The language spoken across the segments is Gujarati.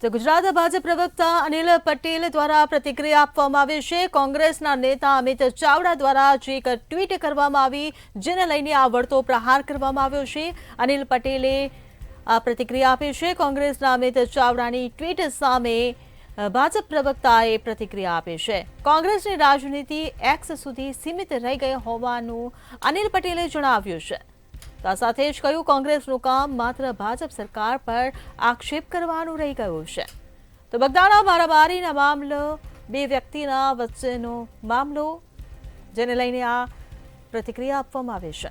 તો ગુજરાત ભાજપ પ્રવક્તા અનિલ પટેલ દ્વારા પ્રતિક્રિયા આપવામાં આવી છે। કોંગ્રેસના નેતા અમિત ચાવડા દ્વારા જે એક ટ્વીટ કરવામાં આવી, જેને લઈને આ વળતો પ્રહાર કરવામાં આવ્યો છે। અનિલ પટેલે આ પ્રતિક્રિયા આપી છે। કોંગ્રેસના અમિત ચાવડાની ટ્વીટ સામે ભાજપ પ્રવક્તાએ પ્રતિક્રિયા આપી છે। કોંગ્રેસની રાજનીતિ એક્સ સુધી સીમિત રહી ગઈ હોવાનું અનિલ પટેલે જણાવ્યું છે। આ સાથે જ કહ્યું, કોંગ્રેસનું કામ માત્ર ભાજપ સરકાર પર આક્ષેપ કરવાનું રહી ગયું છે। તો બગદાણા મારામારીના મામલો, બે વ્યક્તિના વચ્ચેનો મામલો, જેને લઈને આ પ્રતિક્રિયા આપવામાં આવી છે।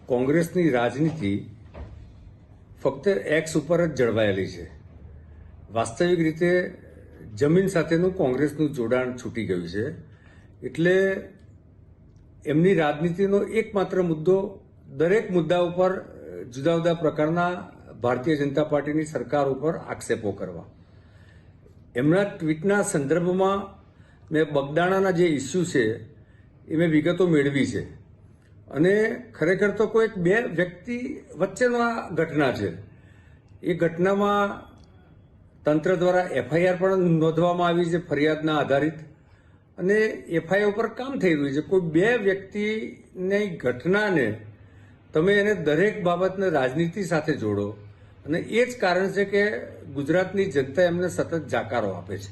કોંગ્રેસની રાજનીતિ ફક્ત એક્સ ઉપર જ જળવાયેલી છે। વાસ્તવિક રીતે જમીન સાથેનું કોંગ્રેસનું જોડાણ છૂટી ગયું છે। એટલે એમની રાજનીતિનો એકમાત્ર મુદ્દો દરેક મુદ્દા ઉપર જુદા જુદા પ્રકારના ભારતીય જનતા પાર્ટીની સરકાર ઉપર આક્ષેપો કરવા। એમના ટ્વીટના સંદર્ભમાં મેં બગદાણાના જે ઇસ્યુ છે એ મેં વિગતો મેળવી છે અને ખરેખર તો કોઈ બે વ્યક્તિ વચ્ચેનો આ ઘટના છે। એ ઘટનામાં તંત્ર દ્વારા એફઆઈઆર પણ નોંધવામાં આવી છે ફરિયાદના આધારિત, અને એફઆઈઆર ઉપર કામ થઈ રહ્યું છે। કોઈ બે વ્યક્તિની ઘટનાને તમે એને દરેક બાબતને રાજનીતિ સાથે જોડો, અને એ જ કારણ છે કે ગુજરાતની જનતા એમને સતત જાકારો આપે છે।